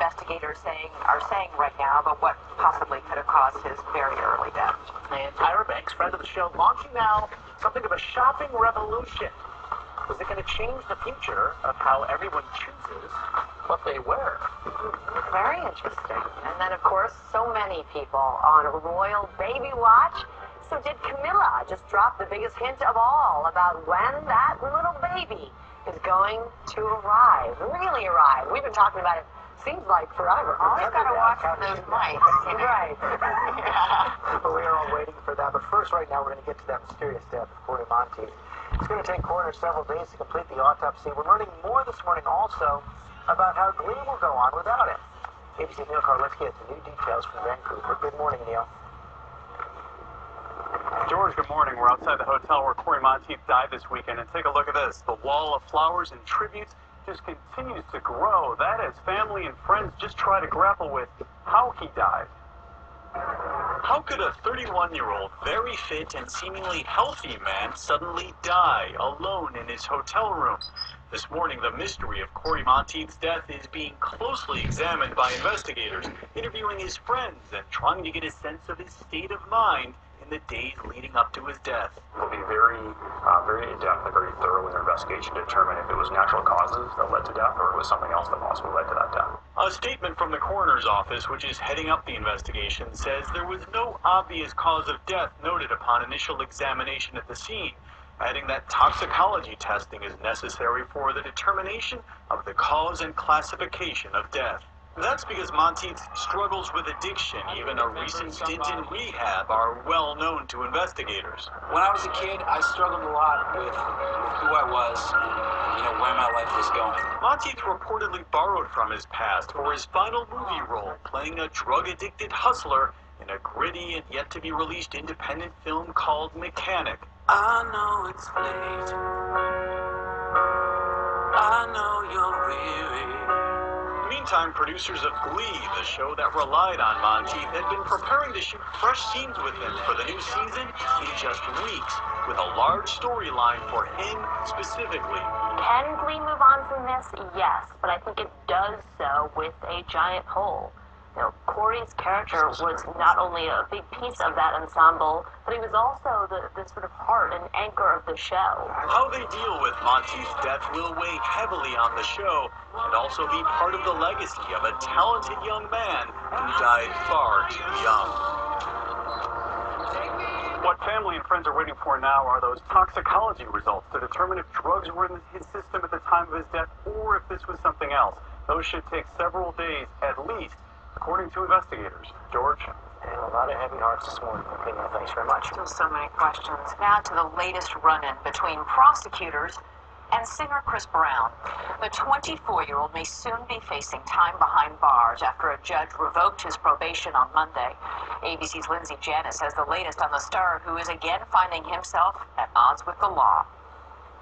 investigators are saying right now about what possibly could have caused his very early death. And Tyra Banks, friend of the show, launching now something of a shopping revolution. Is it going to change the future of how everyone chooses what they wear? Very interesting. And then, of course, so many people on royal baby watch. So did Camilla just drop the biggest hint of all about when that little baby is going to arrive, really arrive? We've been talking about it, seems like forever. Always got to watch for those mics. Right. Yeah. But we are all waiting for that. But first, right now, we're going to get to that mysterious death of Cory Monteith. It's going to take coroners several days to complete the autopsy. We're learning more this morning also about how Glee will go on without him. ABC Neil Carr, let's get to new details from Vancouver. Good morning, Neil. George, good morning. We're outside the hotel where Cory Monteith died this weekend, and take a look at this. The wall of flowers and tributes just continues to grow. That as family and friends just try to grapple with how he died. How could a 31-year-old, very fit and seemingly healthy man suddenly die alone in his hotel room? This morning, the mystery of Cory Monteith's death is being closely examined by investigators, interviewing his friends and trying to get a sense of his state of mind in the days leading up to his death. They'll be very in-depth and very thorough in their investigation to determine if it was natural causes that led to death or it was something else that possibly led to that death. A statement from the coroner's office, which is heading up the investigation, says there was no obvious cause of death noted upon initial examination at the scene, adding that toxicology testing is necessary for the determination of the cause and classification of death. That's because Monteith's struggles with addiction, even a recent stint in rehab, are well known to investigators. When I was a kid, I struggled a lot with who I was and where my life was going. Monteith reportedly borrowed from his past for his final movie role, playing a drug-addicted hustler in a gritty and yet-to-be-released independent film called Mechanic. I know it's late. I know you're weary. Meantime, producers of Glee, the show that relied on Monteith, had been preparing to shoot fresh scenes with him for the new season in just weeks, with a large storyline for him specifically. Can Glee move on from this? Yes, but I think it does so with a giant hole. Cory's character was not only a big piece of that ensemble, but he was also the sort of heart and anchor of the show. How they deal with Monteith's death will weigh heavily on the show and also be part of the legacy of a talented young man who died far too young. What family and friends are waiting for now are those toxicology results to determine if drugs were in his system at the time of his death or if this was something else. Those should take several days at least, according to investigators. George? And a lot of heavy hearts this morning. Okay, now, thanks very much. Still so many questions. Now to the latest run-in between prosecutors and singer Chris Brown. The 24-year-old may soon be facing time behind bars after a judge revoked his probation on Monday. ABC's Lindsay Janis has the latest on the star, who is again finding himself at odds with the law.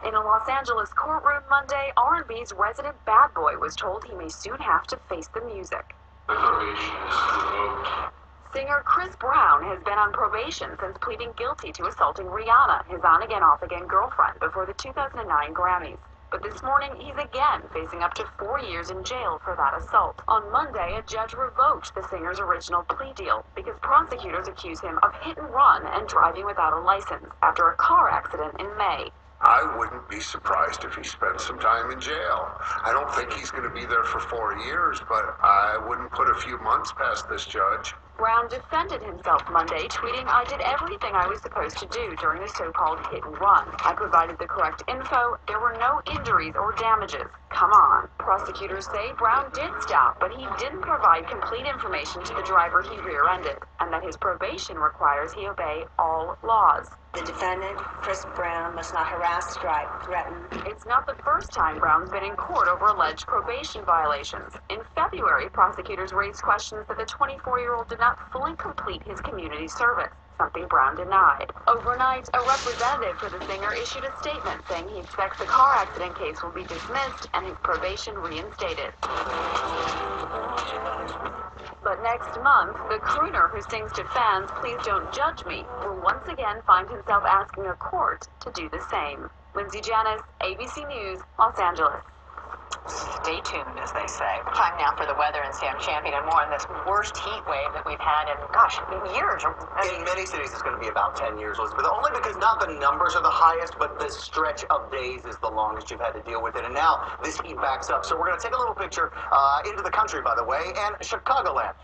In a Los Angeles courtroom Monday, R&B's resident bad boy was told he may soon have to face the music. The probation is revoked. Singer Chris Brown has been on probation since pleading guilty to assaulting Rihanna, his on-again, off-again girlfriend, before the 2009 Grammys. But this morning, he's again facing up to 4 years in jail for that assault. On Monday, a judge revoked the singer's original plea deal because prosecutors accuse him of hit and run and driving without a license after a car accident in May. I wouldn't be surprised if he spent some time in jail. I don't think he's going to be there for 4 years, but I wouldn't put a few months past this judge. Brown defended himself Monday, tweeting, "I did everything I was supposed to do during the so-called hit and run. I provided the correct info. There were no injuries or damages. Come on." Prosecutors say Brown did stop, but he didn't provide complete information to the driver he rear-ended, and that his probation requires he obey all laws. The defendant, Chris Brown, must not harass, drive, threaten. It's not the first time Brown's been in court over alleged probation violations. In February, prosecutors raised questions that the 24-year-old did not fully complete his community service, something Brown denied. Overnight, a representative for the singer issued a statement saying he expects the car accident case will be dismissed and his probation reinstated. But next month, the crooner who sings to fans, "Please Don't Judge Me," will once again find himself asking a court to do the same. Lindsay Janis, ABC News, Los Angeles. Stay tuned, as they say. Time now for the weather and Sam Champion and more on this worst heat wave that we've had in, gosh, years. In many cities, it's going to be about 10 years, Elizabeth. Only because not the numbers are the highest, but the stretch of days is the longest you've had to deal with it. And now this heat backs up. So we're going to take a little picture into the country, by the way, and Chicagoland.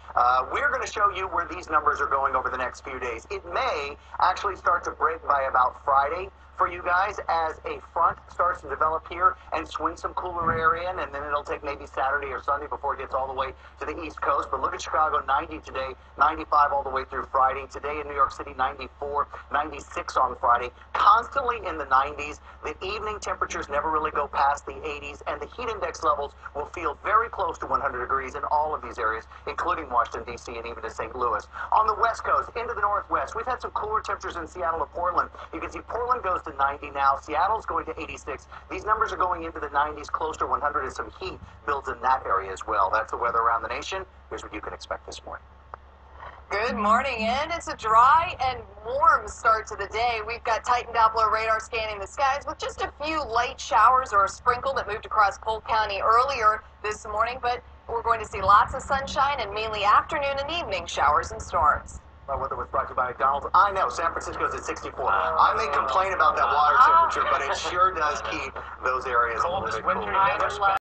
We're going to show you where these numbers are going over the next few days. It may actually start to break by about Friday for you guys as a front starts to develop here and swing some cooler air in, and then it'll take maybe Saturday or Sunday before it gets all the way to the East Coast. But look at Chicago, 90 today, 95 all the way through Friday. Today in New York City, 94, 96 on Friday. Constantly in the 90s. The evening temperatures never really go past the 80s, and the heat index levels will feel very close to 100 degrees in all of these areas, including Washington, D.C., and even to St. Louis. On the West Coast, into the Northwest, we've had some cooler temperatures in Seattle and Portland. You can see Portland goes to 90 now. Seattle's going to 86. These numbers are going into the 90s, close to 100, and some heat builds in that area as well. That's the weather around the nation. Here's what you can expect this morning. Good morning, and it's a dry and warm start to the day. We've got Titan Doppler radar scanning the skies with just a few light showers or a sprinkle that moved across Polk County earlier this morning, but we're going to see lots of sunshine and mainly afternoon and evening showers and storms. Our weather was brought to you by McDonald's. I know, San Francisco's at 64. I may complain about that water temperature, but it sure does keep those areas a little bit cooler.